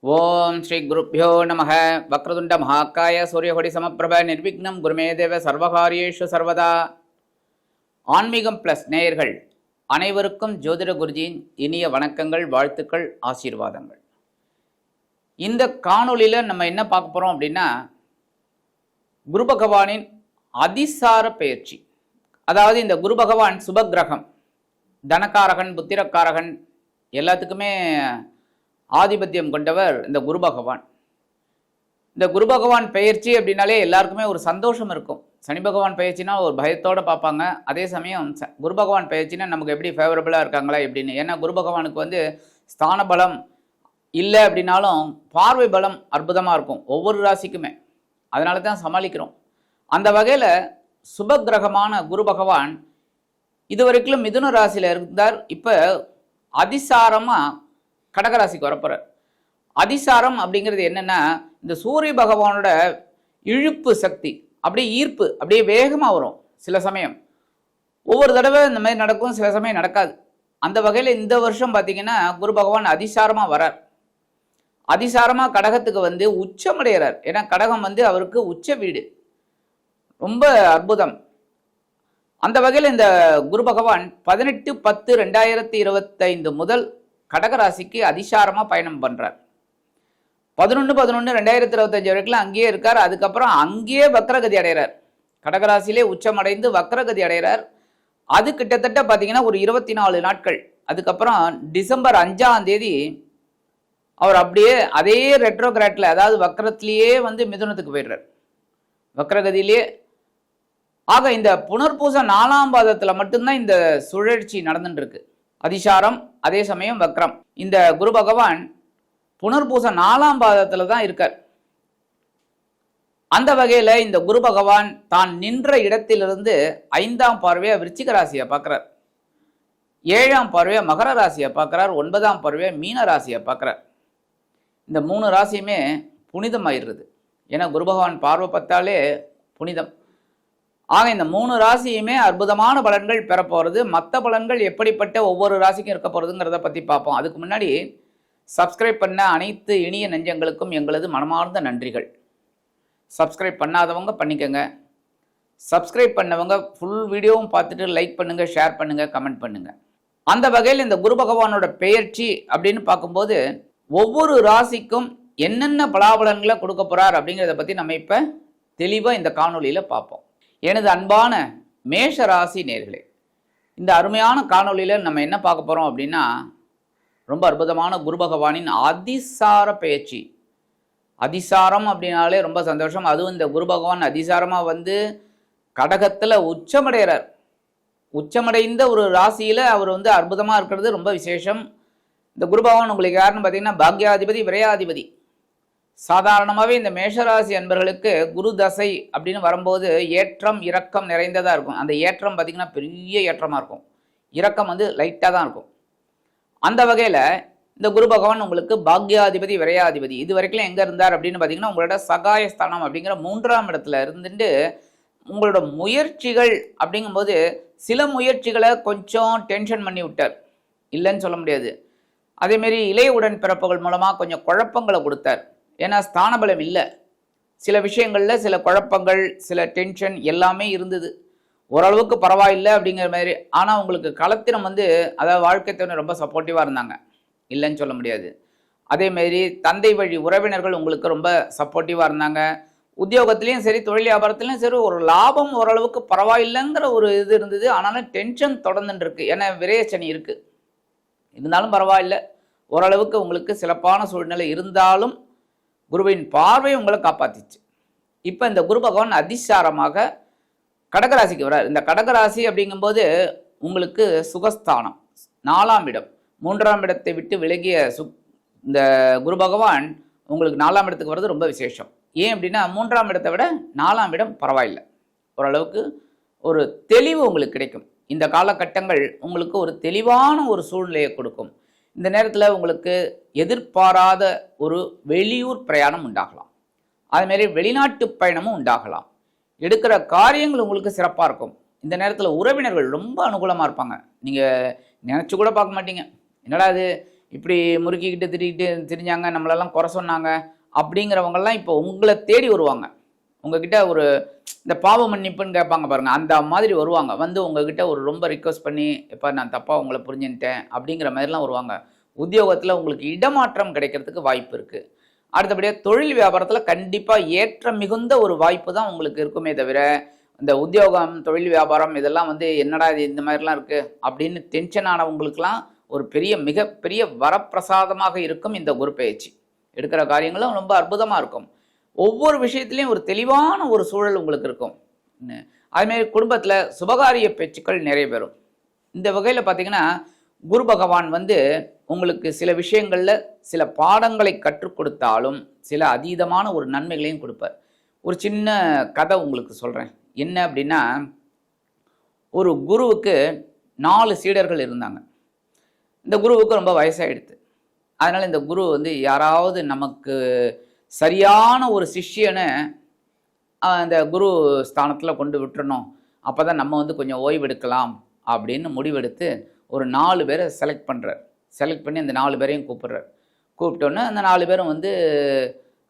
ஓம் ஸ்ரீ குருப்யோ நம. வக்ரதுண்ட மகாக்காய சூரியகொடி சமப்பிரப நிர்விக்னம் குருமே தேவ சர்வகாரியேஷு சர்வதா. ஆன்மீகம் பிளஸ் நேயர்கள் அனைவருக்கும் ஜோதிட குருஜியின் இனிய வணக்கங்கள், வாழ்த்துக்கள், ஆசீர்வாதங்கள். இந்த காணொளியில் நம்ம என்ன பார்க்க போகிறோம் அப்படின்னா, குரு பகவானின் அதிசார பெயர்ச்சி. அதாவது இந்த குரு பகவான் சுபகிரகம், தனக்காரகன், புத்திரக்காரகன், எல்லாத்துக்குமே ஆதிபத்தியம் கொண்டவர் இந்த குரு பகவான். இந்த குரு பகவான் பெயர்ச்சி அப்படின்னாலே எல்லாருக்குமே ஒரு சந்தோஷம் இருக்கும். சனி பகவான் பெயர்ச்சினா ஒரு பயத்தோடு பார்ப்பாங்க. அதே சமயம் குரு பகவான் பெயர்ச்சினா நமக்கு எப்படி ஃபேவரபுளாக இருக்காங்களா எப்படின்னு. ஏன்னா குரு பகவானுக்கு ஸ்தான பலம் இல்லை அப்படின்னாலும் பார்வை பலம் அற்புதமாக இருக்கும் ஒவ்வொரு ராசிக்குமே. அதனால தான் சமாளிக்கிறோம். அந்த வகையில் சுபகிரகமான குரு பகவான் இதுவரைக்கும் மிதுன ராசியில் இருந்தார். இப்போ அதிசாரமாக கடகராசிக்கு வரப்போறார். அதிசாரம் அப்படிங்கிறது என்னன்னா, இந்த சூரிய பகவானோட இழுப்பு சக்தி, அப்படியே ஈர்ப்பு அப்படியே வேகமாக வரும். சில சமயம் ஒவ்வொரு தடவை இந்த மாதிரி நடக்கும், சில சமயம் நடக்காது. அந்த வகையில் இந்த வருஷம் பார்த்தீங்கன்னா குரு பகவான் அதிசாரமாக வரார். அதிசாரமாக கடகத்துக்கு உச்சமடைகிறார். ஏன்னா கடகம் அவருக்கு உச்ச வீடு. ரொம்ப அற்புதம். அந்த வகையில் இந்த குரு பகவான் 18/10/2025 முதல் கடகராசிக்கு அதிசாரமாக பயணம் பண்ணுறார். 11/11/2025 வரைக்கும் அங்கேயே இருக்கார். அதுக்கப்புறம் அங்கேயே வக்ரகதி அடைகிறார். கடகராசியிலே உச்சமடைந்து வக்ரகதி அடைகிறார். அது கிட்டத்தட்ட பார்த்தீங்கன்னா ஒரு 24 நாட்கள். அதுக்கப்புறம் டிசம்பர் 5ஆம் தேதி அவர் அப்படியே அதே ரெட்ரோகிராட்டில், அதாவது வக்ரத்திலேயே மிதுனத்துக்கு போயிடுறார், வக்ரகதியிலேயே. ஆக இந்த புனர்பூச 4ஆம் பாதத்தில் மட்டும்தான் இந்த சுழற்சி நடந்துட்டு இருக்கு. அதிசாரம், அதே சமயம் வக்ரம். இந்த குரு பகவான் புனர்பூச 4ஆம் பாதத்தில் தான் இருக்கார். அந்த வகையில் இந்த குரு பகவான் தான் நின்ற இடத்திலிருந்து 5ஆம் பார்வையை விருச்சிக ராசியை பார்க்குறார், 7ஆம் பார்வையை மகர ராசியை பார்க்குறார், 9ஆம் பார்வையை மீன ராசியை பார்க்குறார். இந்த 3 ராசியுமே புனிதமாயிடுறது. ஏன்னா குரு பகவான் பார்வை பார்த்தாலே புனிதம். ஆக இந்த 3 ராசியுமே அற்புதமான பலன்கள் பெறப்போகிறது. மற்ற பலன்கள் எப்படிப்பட்ட ஒவ்வொரு ராசிக்கும் இருக்க போகிறதுங்கிறத பற்றி பார்ப்போம். அதுக்கு முன்னாடி சப்ஸ்கிரைப் பண்ண அனைத்து இனிய நெஞ்சங்களுக்கும் எங்களது மனமார்ந்த நன்றிகள். சப்ஸ்கிரைப் பண்ணாதவங்க பண்ணிக்கோங்க. சப்ஸ்கிரைப் பண்ணவங்க ஃபுல் வீடியோவும் பார்த்துட்டு லைக் பண்ணுங்கள், ஷேர் பண்ணுங்கள், கமெண்ட் பண்ணுங்கள். அந்த வகையில் இந்த குரு பகவானோட பெயர்ச்சி அப்படின்னு பார்க்கும்போது ஒவ்வொரு ராசிக்கும் என்னென்ன பலாபலன்களை கொடுக்க போகிறார் அப்படிங்கிறத பற்றி நம்ம இப்போ தெளிவாக இந்த காணொலியில் பார்ப்போம். எனது அன்பான மேஷ ராசி நேர்களே, இந்த அருமையான காணொலியில் நம்ம என்ன பார்க்க போகிறோம் அப்படின்னா, ரொம்ப அற்புதமான குரு பகவானின் அதிசார பெயர்ச்சி. அதிசாரம் அப்படின்னாலே ரொம்ப சந்தோஷம். அதுவும் இந்த குரு பகவான் அதிசாரமாக கடகத்தில் உச்சமடைகிறார். உச்சமடைந்த ஒரு ராசியில் அவர் அற்புதமாக இருக்கிறது ரொம்ப விசேஷம். இந்த குரு பகவான் உங்களுக்கு யாருன்னு பார்த்தீங்கன்னா பாக்யாதிபதி, விரையாதிபதி. சாதாரணமாகவே இந்த மேஷராசி அன்பர்களுக்கு குரு தசை அப்படின்னு வரும்போது ஏற்றம் இறக்கம் நிறைந்ததாக இருக்கும். அந்த ஏற்றம் பார்த்திங்கன்னா பெரிய ஏற்றமாக இருக்கும், இறக்கம் லைட்டாக தான் இருக்கும். அந்த வகையில் இந்த குரு பகவான் உங்களுக்கு பாக்யாதிபதி, விரையாதிபதி. இது வரைக்கும் எங்கே இருந்தார் அப்படின்னு பார்த்தீங்கன்னா உங்களோட சகாயஸ்தானம் அப்படிங்கிற 3ஆம் இடத்துல இருந்துட்டு உங்களோட முயற்சிகள் அப்படிங்கும்போது சில முயற்சிகளை கொஞ்சம் டென்ஷன் பண்ணி விட்டார், இல்லைன்னு சொல்ல முடியாது. அதேமாரி இளைய உடன்பிறப்புகள் மூலமாக கொஞ்சம் குழப்பங்களை கொடுத்தார். ஏன்னா ஸ்தான பலம் இல்லை, சில விஷயங்களில் சில குழப்பங்கள், சில டென்ஷன் எல்லாமே இருந்தது. ஓரளவுக்கு பரவாயில்லை அப்படிங்கிற மாதிரி. ஆனால் உங்களுக்கு களத்தினம் அதாவது வாழ்க்கை துணை ரொம்ப சப்போர்ட்டிவாக இருந்தாங்க, இல்லைன்னு சொல்ல முடியாது. அதேமாரி தந்தை வழி உறவினர்கள் உங்களுக்கு ரொம்ப சப்போர்ட்டிவாக இருந்தாங்க. உத்தியோகத்துலேயும் சரி, தொழில் வியாபாரத்துலேயும் சரி, ஒரு லாபம் ஓரளவுக்கு பரவாயில்லைங்கிற ஒரு இது இருந்தது. ஆனாலும் டென்ஷன் தொடர்ந்துட்டு இருக்கு. ஏன்னா விரயச்சனி இருக்குது. இருந்தாலும் பரவாயில்லை, ஓரளவுக்கு உங்களுக்கு சிறப்பான சூழ்நிலை இருந்தாலும் குருவின் பார்வை உங்களை காப்பாற்றிச்சு. இப்போ இந்த குரு பகவான் அதிசாரமாக கடகராசிக்கு வர்றார். இந்த கடகராசி அப்படிங்கும்போது உங்களுக்கு சுகஸ்தானம், 4ஆம் இடம். 3ஆம் இடத்தை விட்டு விலகிய இந்த குரு பகவான் உங்களுக்கு 4ஆம் இடத்துக்கு வர்றது ரொம்ப விசேஷம். ஏன் அப்படின்னா 3ஆம் இடத்தை விட 4ஆம் இடம் பரவாயில்லை, ஓரளவுக்கு ஒரு தெளிவு உங்களுக்கு கிடைக்கும். இந்த காலகட்டங்கள் உங்களுக்கு ஒரு தெளிவான ஒரு சூழ்நிலையை கொடுக்கும். இந்த நேரத்தில் உங்களுக்கு எதிர்பாராத ஒரு வெளியூர் பிரயாணம் உண்டாகலாம், அதுமாரி வெளிநாட்டு பயணமும் உண்டாகலாம். எடுக்கிற காரியங்கள் உங்களுக்கு சிறப்பாக இருக்கும். இந்த நேரத்தில் உறவினர்கள் ரொம்ப அனுகூலமாக இருப்பாங்க. நீங்கள் நினச்சி கூட பார்க்க மாட்டீங்க, என்னடா இது இப்படி முறுக்கிக்கிட்டு திட்டிக்கிட்டு திரிஞ்சாங்க, நம்மளெல்லாம் குறை சொன்னாங்க அப்படிங்கிறவங்கெல்லாம் இப்போ உங்களை தேடி வருவாங்க. உங்ககிட்ட ஒரு இந்த பாவ மன்னிப்புன்னு கேட்பாங்க பாருங்கள், அந்த மாதிரி வருவாங்க. வந்து உங்ககிட்ட ஒரு ரொம்ப ரிக்வஸ்ட் பண்ணி, எப்போ நான் தப்பாக உங்களை புரிஞ்சுட்டேன் அப்படிங்கிற மாதிரிலாம் வருவாங்க. உத்தியோகத்தில் உங்களுக்கு இடமாற்றம் கிடைக்கிறதுக்கு வாய்ப்பு இருக்குது. அடுத்தபடியாக தொழில் வியாபாரத்தில் கண்டிப்பாக ஏற்றம் மிகுந்த ஒரு வாய்ப்பு தான் உங்களுக்கு இருக்குமே தவிர, இந்த உத்தியோகம் தொழில் வியாபாரம் இதெல்லாம் வந்து என்னடா இது இந்த மாதிரிலாம் இருக்குது அப்படின்னு டென்ஷன் ஆனவங்களுக்கெல்லாம் ஒரு மிகப்பெரிய வரப்பிரசாதமாக இருக்கும் இந்த குரு பயிற்சி. எடுக்கிற காரியங்களும் ரொம்ப அற்புதமாக இருக்கும். ஒவ்வொரு விஷயத்துலையும் ஒரு தெளிவான ஒரு சூழல் உங்களுக்கு இருக்கும். அதுமாரி குடும்பத்தில் சுபகாரிய பேச்சுக்கள் நிறைய பெறும். இந்த வகையில் பார்த்தீங்கன்னா குரு பகவான் வந்து உங்களுக்கு சில விஷயங்களில் சில பாடங்களை கற்றுக் கொடுத்தாலும் சில அதீதமான ஒரு நன்மைகளையும் கொடுப்பார். ஒரு சின்ன கதை உங்களுக்கு சொல்கிறேன். என்ன அப்படின்னா, ஒரு குருவுக்கு 4 சீடர்கள் இருந்தாங்க. இந்த குருவுக்கு ரொம்ப வயசாகிடுது. அதனால் இந்த குரு வந்து யாராவது நமக்கு சரியான ஒரு சிஷ்யனை அந்த குரு ஸ்தானத்தில் கொண்டு விட்டுறணும், அப்போ தான் நம்ம வந்து கொஞ்சம் ஓய்வெடுக்கலாம் அப்படின்னு முடிவெடுத்து ஒரு 4 பேரை செலக்ட் பண்ணுறார். செலக்ட் பண்ணி அந்த 4 பேரையும் கூப்பிட்றார். கூப்பிட்டோன்னே அந்த 4 பேரும் வந்து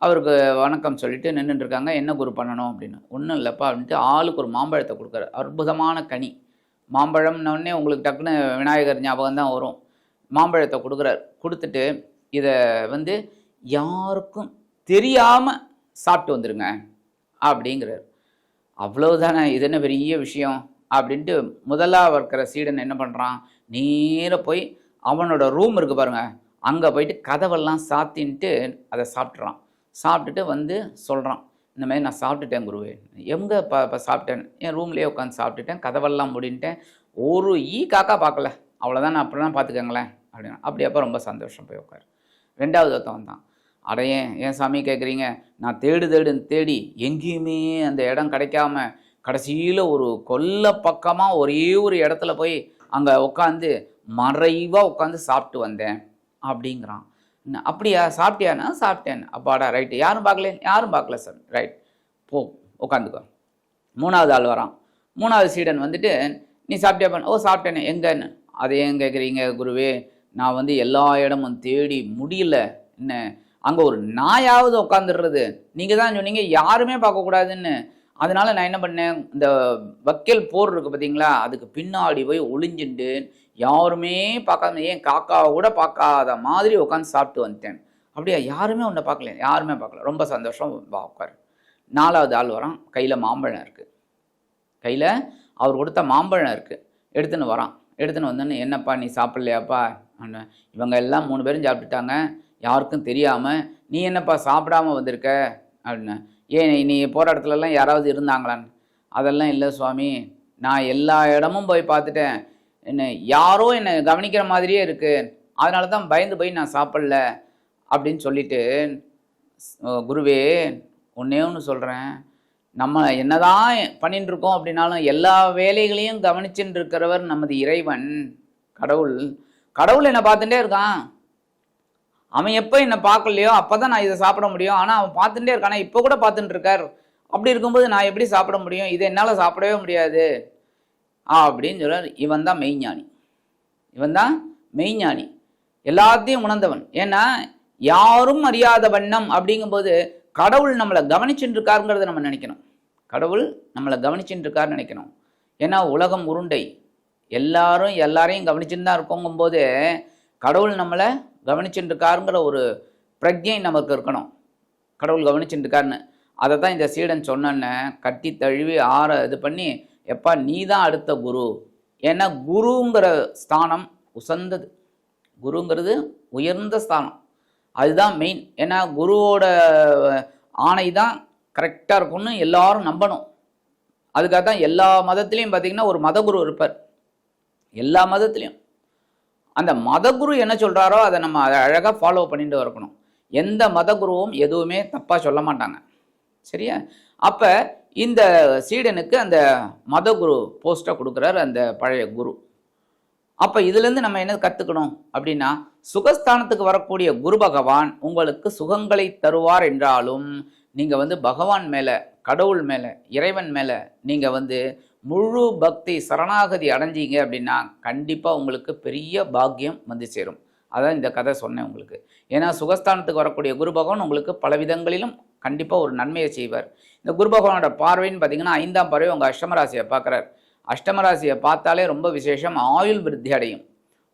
அவருக்கு வணக்கம் சொல்லிட்டு நின்றுட்டுருக்காங்க. என்ன குரு பண்ணணும் அப்படின்னு. ஒன்றும் இல்லைப்பா அப்படின்ட்டு ஆளுக்கு ஒரு மாம்பழத்தை கொடுக்குறாரு. அற்புதமான கனி. மாம்பழம்னோடனே உங்களுக்கு டக்குன்னு விநாயகர் ஞாபகம் தான் வரும். மாம்பழத்தை கொடுக்குறார். கொடுத்துட்டு இதை வந்து யாருக்கும் தெரியாமல் சாப்பிட்டு வந்துடுங்க அப்படிங்கிறார். அவ்வளவுதானே, இது என்ன பெரிய விஷயம் அப்படின்ட்டு முதலாக இருக்கிற சீடன் என்ன பண்ணுறான், நேராக போய் அவனோட ரூம் இருக்குது பாருங்கள், அங்கே போயிட்டு கதவெல்லாம் சாத்தின்ட்டு அதை சாப்பிட்றான். சாப்பிட்டுட்டு வந்து சொல்கிறான், இந்த மாதிரி நான் சாப்பிட்டுட்டேன் குருவே. எங்கே இப்போ சாப்பிட்டேன், என் ரூம்லேயே உட்காந்து சாப்பிட்டுட்டேன், கதவெல்லாம் முடின்ட்டேன், ஒரு காக்கா பார்க்கல, அவ்வளோதான், நான் அப்படிலாம் பார்த்துக்கங்களேன் அப்படின்னா. அப்படியப்போ ரொம்ப சந்தோஷம், போய் உட்கார். 2வது ஒருத்தவன் தான், அடையேன் ஏன் சாமி கேட்குறீங்க, நான் தேடுன்னு தேடி எங்கேயுமே அந்த இடம் கிடைக்காம கடைசியில் ஒரு கொல்லை பக்கமாக ஒரே ஒரு இடத்துல போய் அங்கே உட்காந்து மறைவாக உட்காந்து சாப்பிட்டு வந்தேன் அப்படிங்கிறான். அப்படியா, சாப்பிட்டியானா? சாப்பிட்டேன். அப்பாடா, ரைட்டு, யாரும் பார்க்கல சார், ரைட், போ உட்காந்துக்கோ. 3வது ஆள் வரான். 3வது சீடன் வந்துட்டு, நீ சாப்பிட்டியா பண்ண? ஓ சாப்பிட்டேனே. எங்கன்னு? அதை ஏன் கேட்குறீங்க குருவே, நான் வந்து எல்லா இடமும் தேடி முடியல, என்ன அங்கே ஒரு நாயாவது உட்காந்துடுறது, நீங்கள் தான் சொன்னீங்க யாருமே பார்க்கக்கூடாதுன்னு, அதனால் நான் என்ன பண்ணேன், இந்த வக்கல் போர் இருக்குது பார்த்தீங்களா, அதுக்கு பின்னாடி போய் ஒளிஞ்சுட்டு யாருமே பார்க்காம, ஏன் காக்காவை கூட பார்க்காத மாதிரி உட்காந்து சாப்பிட்டு வந்துட்டேன். அப்படியா, யாருமே உன்னை பார்க்கல? யாருமே பார்க்கல. ரொம்ப சந்தோஷம், வா உட்காரு. 4வது ஆள் வரான். கையில் மாம்பழம் இருக்குது. கையில் அவர் கொடுத்த மாம்பழம் இருக்குது. எடுத்துன்னு வரான். எடுத்துன்னு வந்தோன்னு, என்னப்பா நீ சாப்பிட்லையாப்பா? இவங்க எல்லாம் 3 பேரும் சாப்பிட்டுட்டாங்க, யாருக்கும் தெரியாமல், நீ என்னப்பா சாப்பிடாமல் வந்திருக்க அப்படின்னு. ஏன் நீ போகிற இடத்துலலாம் யாராவது இருந்தாங்களான்னு? அதெல்லாம் இல்லை சுவாமி, நான் எல்லா இடமும் போய் பார்த்துட்டேன், என்ன யாரோ என்னை கவனிக்கிற மாதிரியே இருக்குது, அதனால தான் பயந்து போய் நான் சாப்பிடல அப்படின்னு சொல்லிட்டு, குருவே ஒன்றே ஒன்று சொல்கிறேன், நம்ம என்னதான் பண்ணிட்டு இருக்கோம் அப்படின்னாலும் எல்லா வேலைகளையும் கவனிச்சுட்டு இருக்கிறவர் நமது இறைவன் கடவுள். கடவுள் என்னை பார்த்துட்டே இருக்கான். அவன் எப்போ என்னை பார்க்கலையோ அப்போ தான் நான் இதை சாப்பிட முடியும். ஆனால் அவன் பார்த்துட்டே இருக்கானா, இப்போ கூட பார்த்துட்டு இருக்கார். அப்படி இருக்கும்போது நான் எப்படி சாப்பிட முடியும்? இதை என்னால் சாப்பிடவே முடியாது அப்படின்னு சொல்கிறார். இவன் தான் மெய்ஞானி. இவன் தான் மெய்ஞானி, எல்லாத்தையும் உணர்ந்தவன். ஏன்னா யாரும் அறியாத வண்ணம் அப்படிங்கும்போது கடவுள் நம்மளை கவனிச்சுட்டு இருக்காருங்கிறத நம்ம நினைக்கணும். கடவுள் நம்மளை கவனிச்சுட்டு இருக்காருன்னு நினைக்கணும். ஏன்னா உலகம் உருண்டை, எல்லாரையும் கவனிச்சுட்டு தான் இருக்கோங்கும்போது கடவுள் நம்மளை கவனிச்சுட்டு இருக்காருங்கிற ஒரு பிரஜை நமக்கு இருக்கணும். கடவுள் கவனிச்சுட்டு இருக்காருன்னு அதை தான் இந்த சீடன் சொன்னேன்னு கட்டி தழுவி இது பண்ணி, எப்பா நீ தான் அடுத்த குரு. ஏன்னா குருங்கிற ஸ்தானம் உசந்தது, குருங்கிறது உயர்ந்த ஸ்தானம், அதுதான் மெயின். ஏன்னா குருவோட ஆணை தான் கரெக்டாக இருக்கும்னு எல்லாரும் நம்பணும். அதுக்காக தான் எல்லா மதத்துலேயும் பார்த்திங்கன்னா ஒரு மதகுரு இருப்பார். எல்லா மதத்துலேயும் அந்த மதகுரு என்ன சொல்கிறாரோ அதை நம்ம அதை அழகாக ஃபாலோ பண்ணிட்டு இருக்கணும். எந்த மதகுருவும் எதுவுமே தப்பாக சொல்ல மாட்டாங்க, சரியா? அப்போ இந்த சீடனுக்கு அந்த மதகுரு போஸ்ட்டை கொடுக்குறார் அந்த பழைய குரு. அப்போ இதுலேருந்து நம்ம என்ன கற்றுக்கணும் அப்படின்னா, சுகஸ்தானத்துக்கு வரக்கூடிய குரு பகவான் உங்களுக்கு சுகங்களை தருவார் என்றாலும் நீங்கள் பகவான் மேலே, கடவுள் மேலே, இறைவன் மேலே நீங்கள் முழு பக்தி சரணாகதி அடைஞ்சிங்க அப்படின்னா கண்டிப்பாக உங்களுக்கு பெரிய பாக்கியம் சேரும். அதான் இந்த கதை சொன்னேன் உங்களுக்கு. ஏன்னா சுகஸ்தானத்துக்கு வரக்கூடிய குரு பகவான் உங்களுக்கு பல விதங்களிலும் கண்டிப்பாக ஒரு நன்மையை செய்வார். இந்த குரு பகவானோட பார்வைன்னு பார்த்தீங்கன்னா 5ஆம் பார்வை உங்கள் அஷ்டமராசியை பார்க்குறார். அஷ்டமராசியை பார்த்தாலே ரொம்ப விசேஷம், ஆயுள் விருத்தி அடையும்,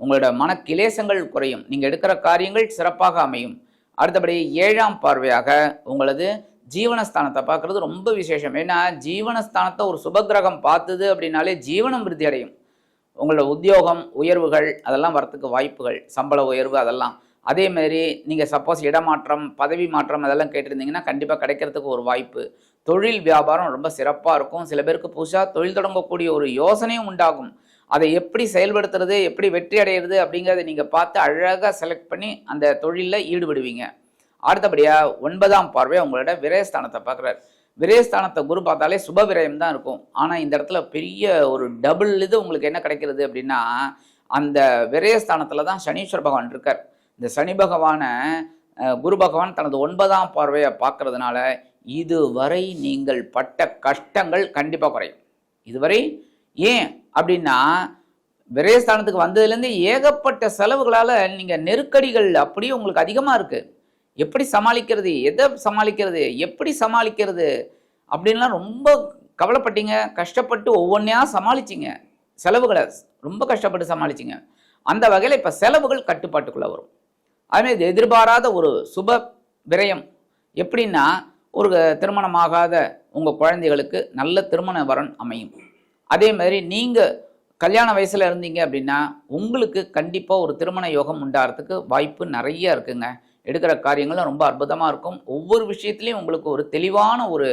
உங்களோட மனக்கிலேசங்கள் குறையும், நீங்கள் எடுக்கிற காரியங்கள் சிறப்பாக அமையும். அடுத்தபடி 7ஆம் பார்வையாக உங்களது ஜீவனஸ்தானத்தை பார்க்குறது ரொம்ப விசேஷம். ஏன்னா ஜீவனஸ்தானத்தை ஒரு சுபகிரகம் பார்த்தது அப்படின்னாலே ஜீவனம் விருத்தி அடையும். உங்களோட உத்தியோகம் உயர்வுகள் அதெல்லாம் வரத்துக்கு வாய்ப்புகள், சம்பள உயர்வு அதெல்லாம். அதேமாதிரி நீங்கள் சப்போஸ் இடமாற்றம் பதவி மாற்றம் அதெல்லாம் கேட்டிருந்தீங்கன்னா கண்டிப்பாக கிடைக்கிறதுக்கு ஒரு வாய்ப்பு. தொழில் வியாபாரம் ரொம்ப சிறப்பாக இருக்கும். சில பேருக்கு புதுசாக தொழில் தொடங்கக்கூடிய ஒரு யோசனையும் உண்டாகும். அதை எப்படி செயல்படுத்துறது, எப்படி வெற்றி அடைகிறது அப்படிங்கிறத நீங்கள் பார்த்து அழகாக செலக்ட் பண்ணி அந்த தொழிலில் ஈடுபடுவீங்க. அடுத்தபடியாக 9ஆம் பார்வை உங்களோட விரயஸ்தானத்தை பார்க்குறாரு. விரயஸ்தானத்தை குரு பார்த்தாலே சுப விரயம் தான் இருக்கும். ஆனால் இந்த இடத்துல பெரிய ஒரு டபுள் இது உங்களுக்கு என்ன கிடைக்கிறது அப்படின்னா, அந்த விரயஸ்தானத்தில் தான் சனீஸ்வர பகவான் இருக்கார். இந்த சனி பகவானை குரு பகவான் தனது 9ஆம் பார்வையை பார்க்கறதுனால இதுவரை நீங்கள் பட்ட கஷ்டங்கள் கண்டிப்பாக குறையும். இதுவரை ஏன் அப்படின்னா விரயஸ்தானத்துக்கு வந்ததுலேருந்து ஏகப்பட்ட செலவுகளால் நீங்கள் நெருக்கடிகள் அப்படியே உங்களுக்கு அதிகமாக இருக்குது. எப்படி சமாளிக்கிறது, எதை சமாளிக்கிறது, எப்படி சமாளிக்கிறது அப்படின்லாம் ரொம்ப கவலைப்பட்டீங்க. கஷ்டப்பட்டு ஒவ்வொன்றையா சமாளிச்சிங்க, செலவுகளை ரொம்ப கஷ்டப்பட்டு சமாளிச்சிங்க. அந்த வகையில் இப்போ செலவுகள் கட்டுப்பாட்டுக்குள்ளே வரும். அதுமாதிரி எதிர்பாராத ஒரு சுப விரயம் எப்படின்னா, ஒரு திருமணமாகாத உங்கள் குழந்தைகளுக்கு நல்ல திருமண வரன் அமையும். அதே மாதிரி நீங்கள் கல்யாண வயசில் இருந்தீங்க அப்படின்னா உங்களுக்கு கண்டிப்பாக ஒரு திருமண யோகம் உண்டாகிறதுக்கு வாய்ப்பு நிறைய இருக்குங்க. எடுக்கிற காரியங்களும் ரொம்ப அற்புதமாக இருக்கும். ஒவ்வொரு விஷயத்துலையும் உங்களுக்கு ஒரு தெளிவான ஒரு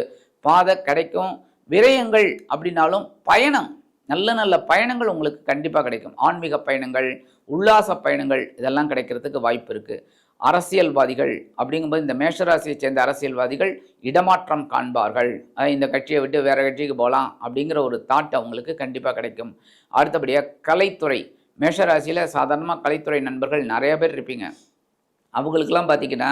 பாதை கிடைக்கும். விரயங்கள் அப்படின்னாலும் பயணம், நல்ல நல்ல பயணங்கள் உங்களுக்கு கண்டிப்பாக கிடைக்கும். ஆன்மீக பயணங்கள், உல்லாச பயணங்கள் இதெல்லாம் கிடைக்கிறதுக்கு வாய்ப்பு இருக்குது. அரசியல்வாதிகள் அப்படிங்கும்போது இந்த மேஷராசியை சேர்ந்த அரசியல்வாதிகள் இடமாற்றம் காண்பார்கள். இந்த கட்சியை விட்டு வேறு கட்சிக்கு போகலாம் அப்படிங்கிற ஒரு தாட் அவங்களுக்கு கண்டிப்பாக கிடைக்கும். அடுத்தபடியாக கலைத்துறை, மேஷராசியில் சாதாரணமாக கலைத்துறை நண்பர்கள் நிறைய பேர் இருப்பீங்க. அவங்களுக்கெல்லாம் பார்த்திங்கன்னா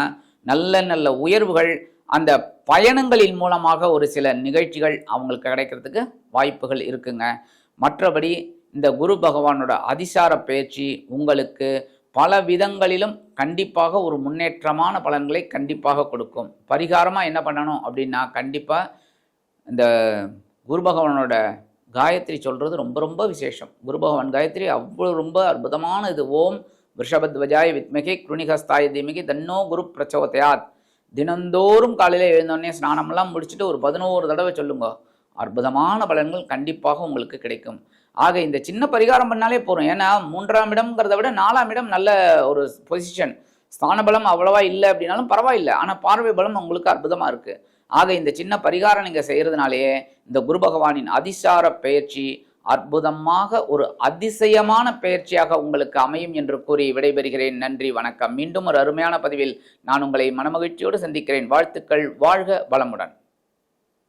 நல்ல நல்ல உயர்வுகள் அந்த பயணங்களின் மூலமாக ஒரு சில நிகழ்ச்சிகள் அவங்களுக்கு கிடைக்கிறதுக்கு வாய்ப்புகள் இருக்குங்க. மற்றபடி இந்த குரு பகவானோட அதிசார பயிற்சி உங்களுக்கு பல விதங்களிலும் கண்டிப்பாக ஒரு முன்னேற்றமான பலன்களை கண்டிப்பாக கொடுக்கும். பரிகாரமாக என்ன பண்ணணும் அப்படின்னா, கண்டிப்பாக இந்த குரு பகவானோட காயத்ரி சொல்கிறது ரொம்ப ரொம்ப விசேஷம். குரு பகவான் காயத்ரி அவ்வளோ ரொம்ப அற்புதமான இது. ஓம் ரிஷபத்வஜாய வித்மகே குருணிகஸ்தாய தீமகி தன்னோ குரு பிரச்சோதயாத். தினந்தோறும் காலையில் எழுந்தோடனே ஸ்நானமெல்லாம் முடிச்சுட்டு ஒரு 11 தடவை சொல்லுங்க. அற்புதமான பலன்கள் கண்டிப்பாக உங்களுக்கு கிடைக்கும். ஆக இந்த சின்ன பரிகாரம் பண்ணாலே போதும். ஏன்னா 3ஆம் இடம்ங்கிறத விட 4ஆம் இடம் நல்ல ஒரு பொசிஷன். ஸ்தான பலம் அவ்வளவா இல்லை அப்படின்னாலும் பரவாயில்லை, ஆனால் பார்வை பலம் உங்களுக்கு அற்புதமாக இருக்குது. ஆக இந்த சின்ன பரிகாரம் நீங்கள் செய்கிறதுனாலேயே இந்த குரு பகவானின் அதிசார பயிற்சி அற்புதமாக ஒரு அதிசயமான பயிற்சியாக உங்களுக்கு அமையும் என்று கூறி விடைபெறுகிறேன். நன்றி, வணக்கம். மீண்டும் ஒரு அருமையான பதிவில் நான் உங்களை மனமகிழ்ச்சியோடு சந்திக்கிறேன். வாழ்த்துக்கள். வாழ்க வளமுடன்.